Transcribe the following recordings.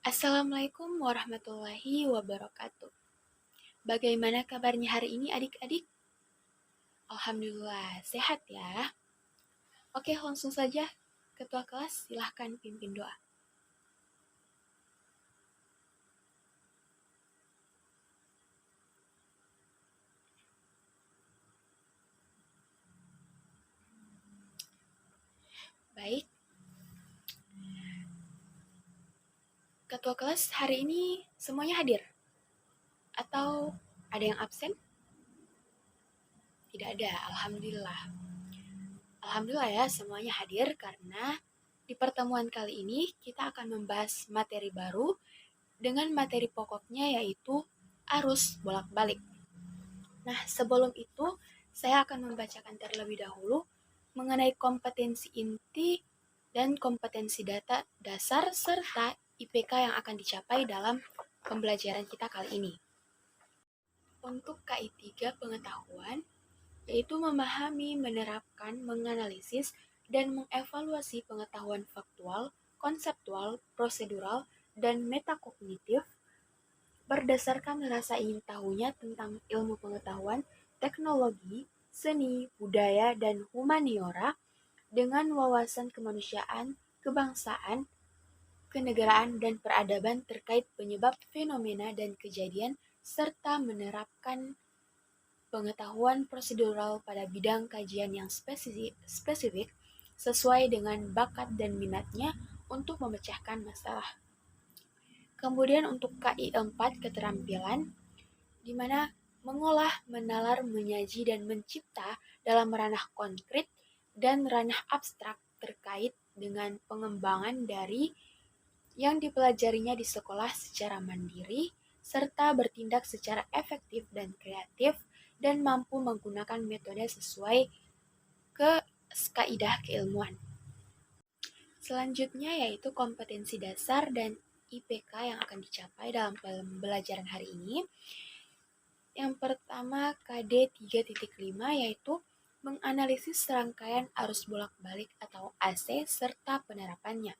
Assalamualaikum warahmatullahi wabarakatuh. Bagaimana kabarnya hari ini adik-adik? Alhamdulillah, sehat ya. Oke, langsung saja. Ketua kelas silahkan pimpin doa. Baik. Ketua kelas hari ini semuanya hadir? Atau ada yang absen? Tidak ada, Alhamdulillah. Alhamdulillah ya semuanya hadir karena di pertemuan kali ini kita akan membahas materi baru dengan materi pokoknya yaitu arus bolak-balik. Nah, sebelum itu saya akan membacakan terlebih dahulu mengenai kompetensi inti dan kompetensi data dasar serta IPK yang akan dicapai dalam pembelajaran kita kali ini. Untuk KI 3 pengetahuan, yaitu memahami, menerapkan, menganalisis, dan mengevaluasi pengetahuan faktual, konseptual, prosedural, dan metakognitif berdasarkan rasa ingin tahunya tentang ilmu pengetahuan, teknologi, seni, budaya, dan humaniora dengan wawasan kemanusiaan, kebangsaan, kenegaraan, dan peradaban terkait penyebab fenomena dan kejadian, serta menerapkan pengetahuan prosedural pada bidang kajian yang spesifik sesuai dengan bakat dan minatnya untuk memecahkan masalah. Kemudian untuk KI 4 keterampilan, di mana mengolah, menalar, menyaji, dan mencipta dalam ranah konkret dan ranah abstrak terkait dengan pengembangan dari yang dipelajarinya di sekolah secara mandiri, serta bertindak secara efektif dan kreatif, dan mampu menggunakan metode sesuai ke kaidah keilmuan. Selanjutnya yaitu kompetensi dasar dan IPK yang akan dicapai dalam pembelajaran hari ini. Yang pertama KD 3.5 yaitu menganalisis rangkaian arus bolak-balik atau AC serta penerapannya.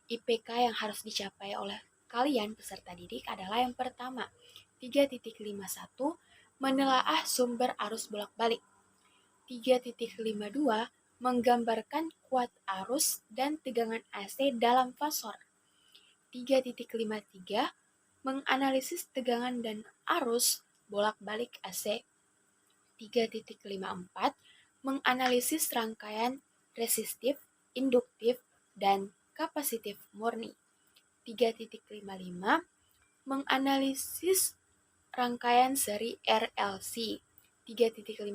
IPK yang harus dicapai oleh kalian peserta didik adalah yang pertama 3.51 menelaah sumber arus bolak-balik. 3.52 menggambarkan kuat arus dan tegangan AC dalam fasor. 3.53 menganalisis tegangan dan arus bolak-balik AC. 3.54 menganalisis rangkaian resistif, induktif, dan kapasitif murni. 3.55 menganalisis rangkaian seri RLC. 3.56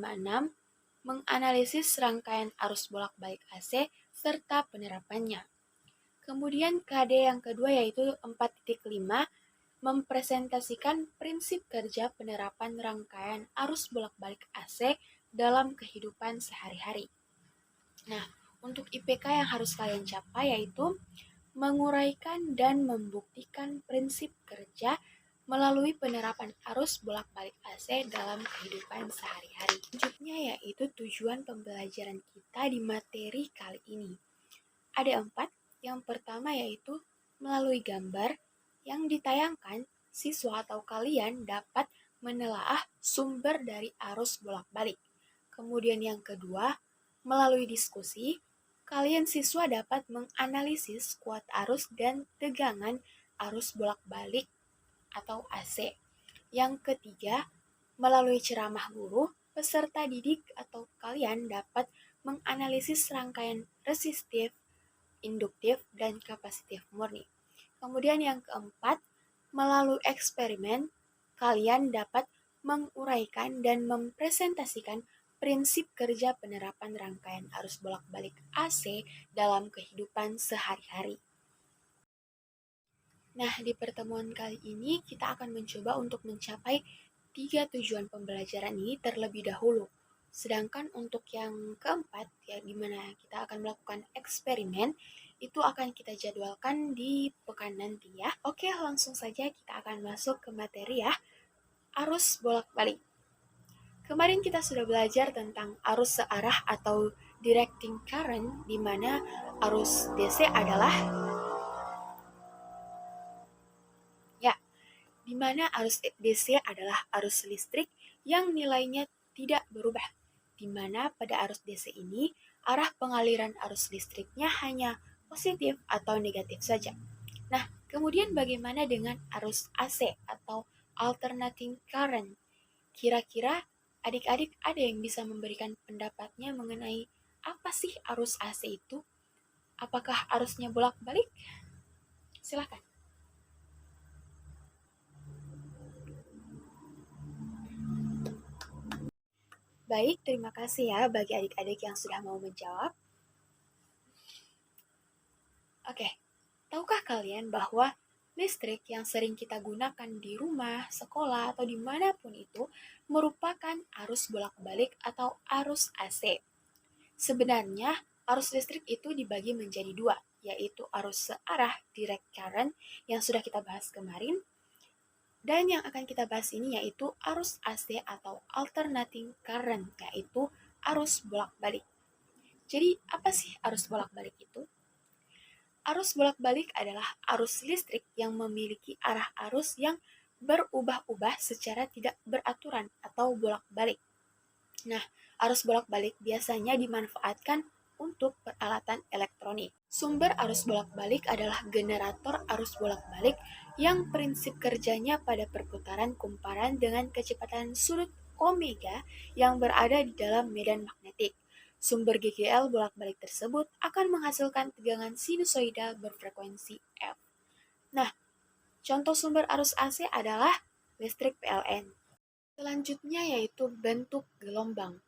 menganalisis rangkaian arus bolak-balik AC serta penerapannya. Kemudian KD yang kedua yaitu 4.5 mempresentasikan prinsip kerja penerapan rangkaian arus bolak-balik AC dalam kehidupan sehari-hari. Nah, untuk IPK yang harus kalian capai yaitu menguraikan dan membuktikan prinsip kerja melalui penerapan arus bolak-balik AC dalam kehidupan sehari-hari. Selanjutnya yaitu tujuan pembelajaran kita di materi kali ini. Ada 4. Yang pertama yaitu melalui gambar yang ditayangkan, siswa atau kalian dapat menelaah sumber dari arus bolak-balik. Kemudian yang kedua, melalui diskusi, kalian siswa dapat menganalisis kuat arus dan tegangan arus bolak-balik atau AC. Yang ketiga, melalui ceramah guru, peserta didik atau kalian dapat menganalisis rangkaian resistif, induktif, dan kapasitif murni. Kemudian yang keempat, melalui eksperimen, kalian dapat menguraikan dan mempresentasikan prinsip kerja penerapan rangkaian arus bolak-balik AC dalam kehidupan sehari-hari. Nah, di pertemuan kali ini kita akan mencoba untuk mencapai 3 tujuan pembelajaran ini terlebih dahulu. Sedangkan untuk yang keempat, ya di mana kita akan melakukan eksperimen, itu akan kita jadwalkan di pekan nanti ya. Oke, langsung saja kita akan masuk ke materi ya. Arus bolak-balik. Kemarin kita sudah belajar tentang arus searah atau directing current, di mana arus DC adalah di mana arus DC adalah arus listrik yang nilainya tidak berubah, di mana pada arus DC ini arah pengaliran arus listriknya hanya positif atau negatif saja. Nah, kemudian bagaimana dengan arus AC atau alternating current? Kira-kira adik-adik ada yang bisa memberikan pendapatnya mengenai apa sih arus AC itu? Apakah arusnya bolak-balik? Silakan. Baik, terima kasih ya bagi adik-adik yang sudah mau menjawab. Oke, tahukah kalian bahwa listrik yang sering kita gunakan di rumah, sekolah, atau dimanapun itu merupakan arus bolak-balik atau arus AC? Sebenarnya, arus listrik itu dibagi menjadi dua, yaitu arus searah direct current yang sudah kita bahas kemarin, dan yang akan kita bahas ini yaitu arus AC atau alternating current, yaitu arus bolak-balik. Jadi, apa sih arus bolak-balik itu? Arus bolak-balik adalah arus listrik yang memiliki arah arus yang berubah-ubah secara tidak beraturan atau bolak-balik. Nah, arus bolak-balik biasanya dimanfaatkan untuk peralatan elektronik. Sumber arus bolak-balik adalah generator arus bolak-balik yang prinsip kerjanya pada perputaran kumparan dengan kecepatan sudut omega yang berada di dalam medan magnetik. Sumber GGL bolak-balik tersebut akan menghasilkan tegangan sinusoida berfrekuensi F. Nah, contoh sumber arus AC adalah listrik PLN. Selanjutnya yaitu bentuk gelombang.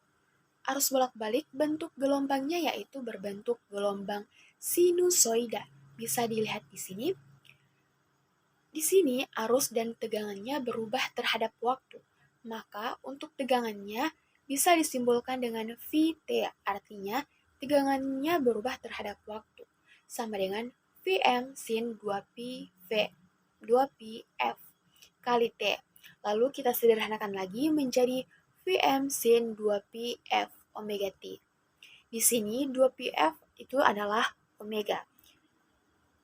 Arus bolak-balik bentuk gelombangnya yaitu berbentuk gelombang sinusoida. Bisa dilihat di sini. Di sini arus dan tegangannya berubah terhadap waktu. Maka untuk tegangannya bisa disimbolkan dengan Vt, artinya tegangannya berubah terhadap waktu. Sama dengan Vm sin 2pi V, 2pi F kali T. Lalu kita sederhanakan lagi menjadi Vm sin 2pi F omega T. Di sini 2pi F itu adalah omega.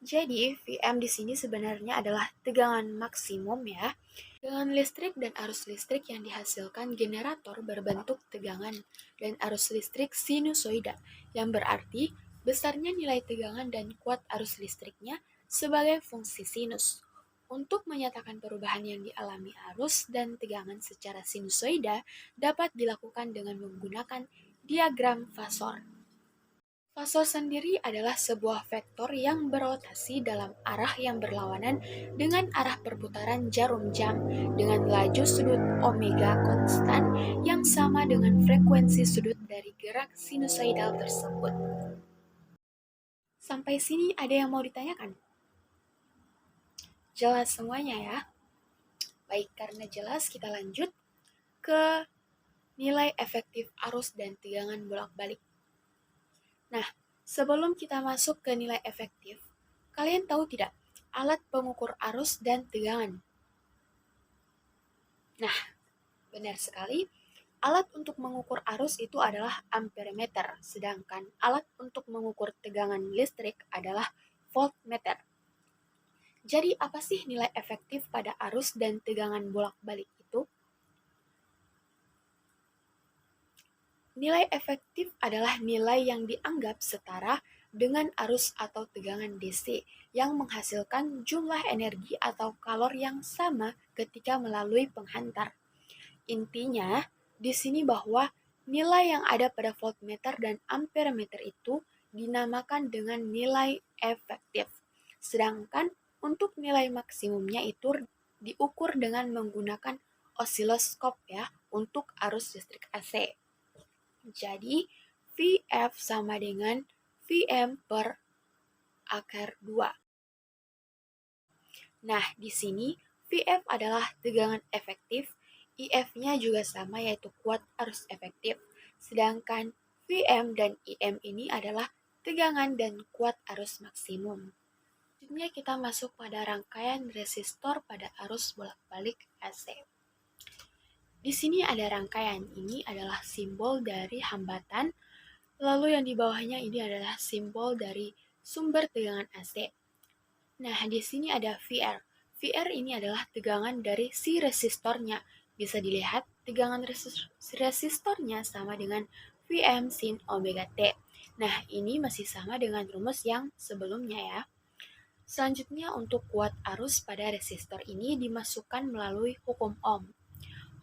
Jadi, Vm di sini sebenarnya adalah tegangan maksimum ya. Tegangan listrik dan arus listrik yang dihasilkan generator berbentuk tegangan dan arus listrik sinusoida, yang berarti besarnya nilai tegangan dan kuat arus listriknya sebagai fungsi sinus. Untuk menyatakan perubahan yang dialami arus dan tegangan secara sinusoida dapat dilakukan dengan menggunakan diagram fasor. Fasor sendiri adalah sebuah vektor yang berotasi dalam arah yang berlawanan dengan arah perputaran jarum jam dengan laju sudut omega konstan yang sama dengan frekuensi sudut dari gerak sinusoidal tersebut. Sampai sini ada yang mau ditanyakan? Jelas semuanya ya? Baik, karena jelas kita lanjut ke nilai efektif arus dan tegangan bolak-balik. Nah, sebelum kita masuk ke nilai efektif, kalian tahu tidak alat pengukur arus dan tegangan? Nah, benar sekali. Alat untuk mengukur arus itu adalah amperemeter, sedangkan alat untuk mengukur tegangan listrik adalah voltmeter. Jadi, apa sih nilai efektif pada arus dan tegangan bolak-balik itu? Nilai efektif adalah nilai yang dianggap setara dengan arus atau tegangan DC yang menghasilkan jumlah energi atau kalor yang sama ketika melalui penghantar. Intinya, di sini bahwa nilai yang ada pada voltmeter dan amperemeter itu dinamakan dengan nilai efektif. Sedangkan untuk nilai maksimumnya itu diukur dengan menggunakan osiloskop ya untuk arus listrik AC. Jadi, Vf sama dengan Vm per akar 2. Nah, di sini Vf adalah tegangan efektif, IF-nya juga sama yaitu kuat arus efektif. Sedangkan Vm dan Im ini adalah tegangan dan kuat arus maksimum. Selanjutnya kita masuk pada rangkaian resistor pada arus bolak-balik AC. Di sini ada rangkaian, ini adalah simbol dari hambatan Lalu yang di bawahnya ini adalah simbol dari sumber tegangan AC. Nah, di sini ada VR. VR ini adalah tegangan dari si resistornya. Bisa dilihat, tegangan resistornya sama dengan Vm sin omega T. Nah, ini masih sama dengan rumus yang sebelumnya ya. Selanjutnya, untuk kuat arus pada resistor ini dimasukkan melalui hukum Ohm.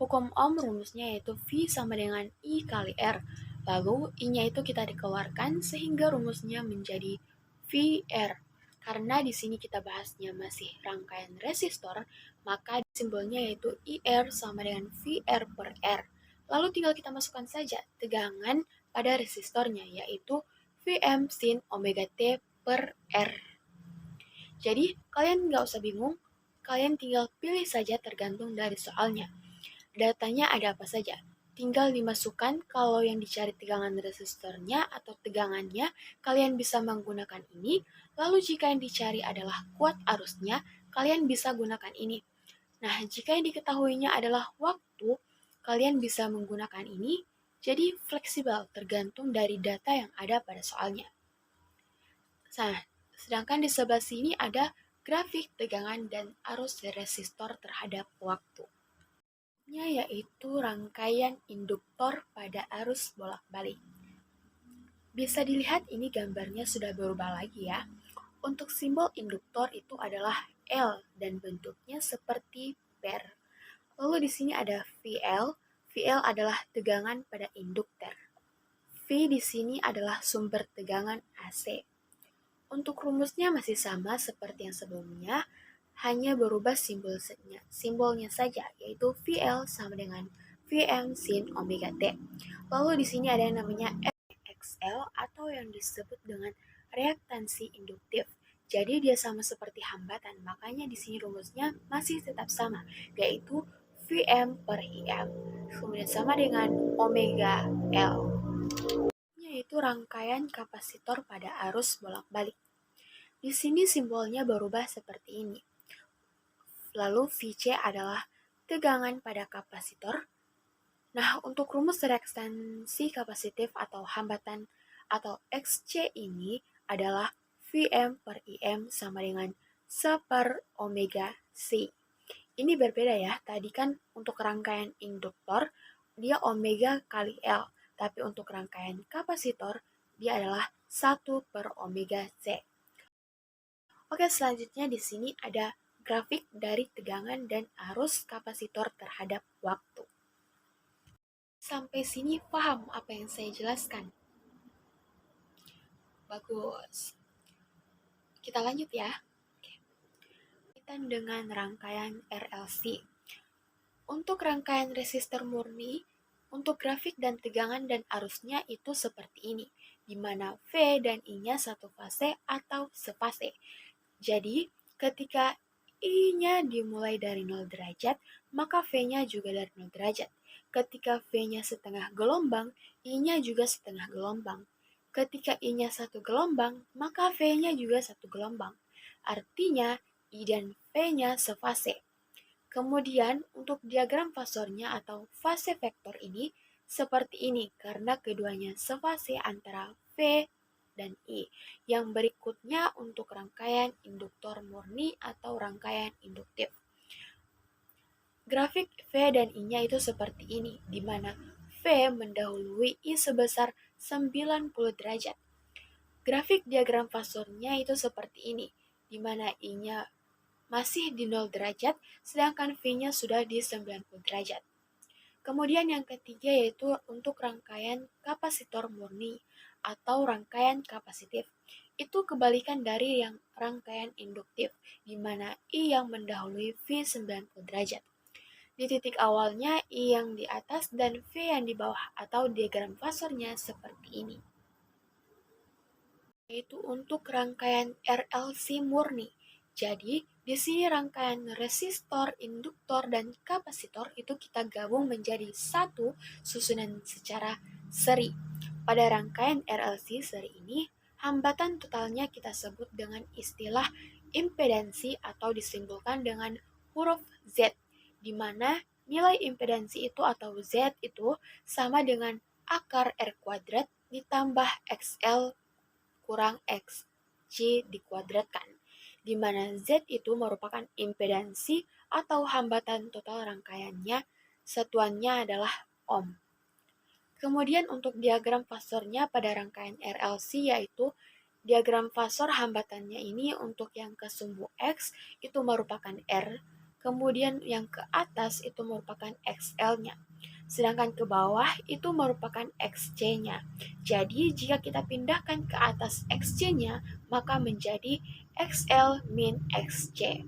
Hukum Ohm rumusnya yaitu V sama dengan I kali R. Lalu I-nya itu kita dikeluarkan sehingga rumusnya menjadi VR. Karena di sini kita bahasnya masih rangkaian resistor, maka simbolnya yaitu IR sama dengan VR per R. Lalu tinggal kita masukkan saja tegangan pada resistornya, yaitu Vm sin omega T per R. Jadi, kalian nggak usah bingung, kalian tinggal pilih saja tergantung dari soalnya. Datanya ada apa saja. Tinggal dimasukkan kalau yang dicari tegangan resistornya atau tegangannya, kalian bisa menggunakan ini. Lalu jika yang dicari adalah kuat arusnya, kalian bisa gunakan ini. Nah, jika yang diketahuinya adalah waktu, kalian bisa menggunakan ini. Jadi fleksibel tergantung dari data yang ada pada soalnya. Nah, sedangkan di sebelah sini ada grafik tegangan dan arus resistor terhadap waktu, yaitu rangkaian induktor pada arus bolak-balik. Bisa dilihat ini gambarnya sudah berubah lagi ya. Untuk simbol induktor itu adalah L dan bentuknya seperti per. Lalu di sini ada VL. VL adalah tegangan pada induktor. V di sini adalah sumber tegangan AC. Untuk rumusnya masih sama seperti yang sebelumnya, hanya berubah simbolnya saja, yaitu VL sama dengan Vm sin omega T. Lalu di sini ada yang namanya XL atau yang disebut dengan reaktansi induktif. Jadi dia sama seperti hambatan, makanya di sini rumusnya masih tetap sama, yaitu Vm per Im. Kemudian sama dengan omega L, yaitu rangkaian kapasitor pada arus bolak-balik. Di sini simbolnya berubah seperti ini. Lalu Vc adalah tegangan pada kapasitor. Nah, untuk rumus reaktansi kapasitif atau hambatan atau Xc ini adalah Vm per Im sama dengan 1 per omega C. Ini berbeda ya, tadi kan untuk rangkaian induktor, dia omega kali L. Tapi untuk rangkaian kapasitor, dia adalah 1 per omega C. Oke, selanjutnya di sini ada grafik dari tegangan dan arus kapasitor terhadap waktu. Sampai sini paham apa yang saya jelaskan? Bagus. Kita lanjut ya. Kita dengan rangkaian RLC. Untuk rangkaian resistor murni, untuk grafik dan tegangan dan arusnya itu seperti ini, di mana V dan I-nya satu fase atau sefase. Jadi, ketika I-nya dimulai dari 0 derajat, maka V-nya juga dari 0 derajat. Ketika V-nya setengah gelombang, I-nya juga setengah gelombang. Ketika I-nya satu gelombang, maka V-nya juga satu gelombang. Artinya, I dan V-nya sefase. Kemudian, untuk diagram fasornya atau fase vektor ini seperti ini karena keduanya sefase antara V dan I. Yang berikutnya untuk rangkaian induktor murni atau rangkaian induktif. Grafik V dan I-nya itu seperti ini, di mana V mendahului I sebesar 90 derajat. Grafik diagram fasornya itu seperti ini, di mana I-nya masih di 0 derajat, sedangkan V-nya sudah di 90 derajat. Kemudian yang ketiga yaitu untuk rangkaian kapasitor murni atau rangkaian kapasitif. Itu kebalikan dari yang rangkaian induktif, di mana I yang mendahului V 90 derajat. Di titik awalnya I yang di atas dan V yang di bawah atau diagram fasornya seperti ini. Yaitu untuk rangkaian RLC murni. Jadi, di sini rangkaian resistor, induktor, dan kapasitor itu kita gabung menjadi satu susunan secara seri. Pada rangkaian RLC seri ini, hambatan totalnya kita sebut dengan istilah impedansi atau disimbolkan dengan huruf Z, di mana nilai impedansi itu atau Z itu sama dengan akar R kuadrat ditambah XL kurang XC dikuadratkan, di mana Z itu merupakan impedansi atau hambatan total rangkaiannya, satuannya adalah ohm. Kemudian untuk diagram fasornya pada rangkaian RLC yaitu diagram fasor hambatannya ini untuk yang ke sumbu X itu merupakan R, kemudian yang ke atas itu merupakan XL-nya. Sedangkan ke bawah itu merupakan XC-nya. Jadi jika kita pindahkan ke atas XC-nya, maka menjadi XL min XC.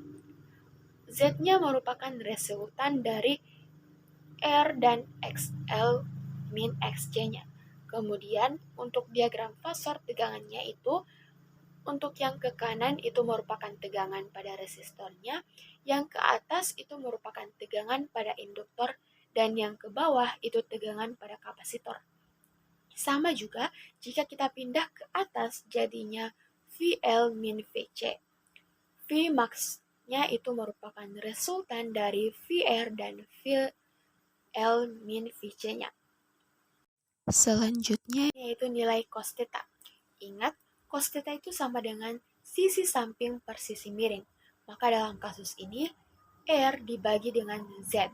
Z-nya merupakan resultan dari R dan XL min XC-nya. Kemudian untuk diagram fasor tegangannya itu untuk yang ke kanan itu merupakan tegangan pada resistornya, yang ke atas itu merupakan tegangan pada induktor, dan yang ke bawah itu tegangan pada kapasitor. Sama juga jika kita pindah ke atas jadinya VL min VC. V max-nya itu merupakan resultan dari VR dan VL min VC-nya. Selanjutnya yaitu nilai cos theta. Ingat, cos theta itu sama dengan sisi samping per sisi miring. Maka dalam kasus ini, R dibagi dengan Z.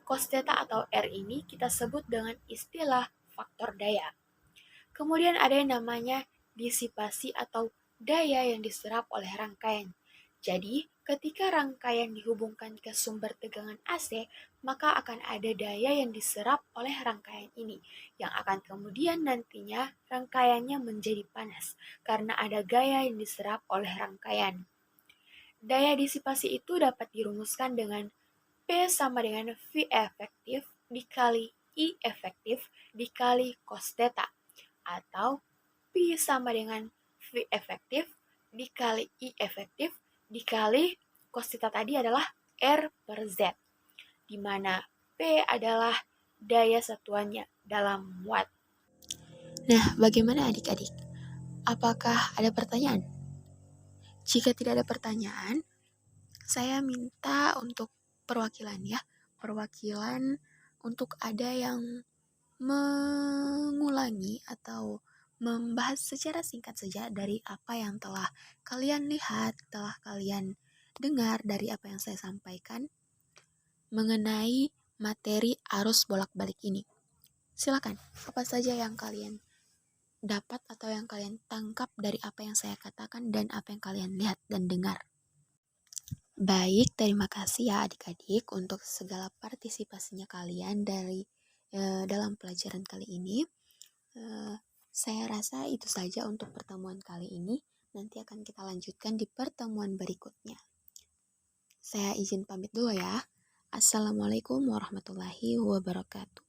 Cos theta atau R ini kita sebut dengan istilah faktor daya. Kemudian ada yang namanya disipasi atau daya yang diserap oleh rangkaian. Jadi, ketika rangkaian dihubungkan ke sumber tegangan AC, maka akan ada daya yang diserap oleh rangkaian ini, yang akan kemudian nantinya rangkaiannya menjadi panas, karena ada gaya yang diserap oleh rangkaian. Daya disipasi itu dapat dirumuskan dengan P sama dengan V efektif dikali I efektif dikali cos theta, atau P sama dengan V efektif dikali I efektif dikali cos theta tadi adalah R per Z, di mana P adalah daya satuannya dalam watt. Nah, bagaimana adik-adik? Apakah ada pertanyaan? Jika tidak ada pertanyaan, saya minta untuk perwakilan ya, perwakilan untuk ada yang mengulangi atau membahas secara singkat saja dari apa yang telah kalian lihat, telah kalian dengar dari apa yang saya sampaikan mengenai materi arus bolak-balik ini. Silakan, apa saja yang kalian dapat atau yang kalian tangkap dari apa yang saya katakan dan apa yang kalian lihat dan dengar. Baik, terima kasih ya adik-adik untuk segala partisipasinya kalian dari dalam pelajaran kali ini. Saya rasa itu saja untuk pertemuan kali ini. Nanti akan kita lanjutkan di pertemuan berikutnya. Saya izin pamit dulu ya. Assalamualaikum warahmatullahi wabarakatuh.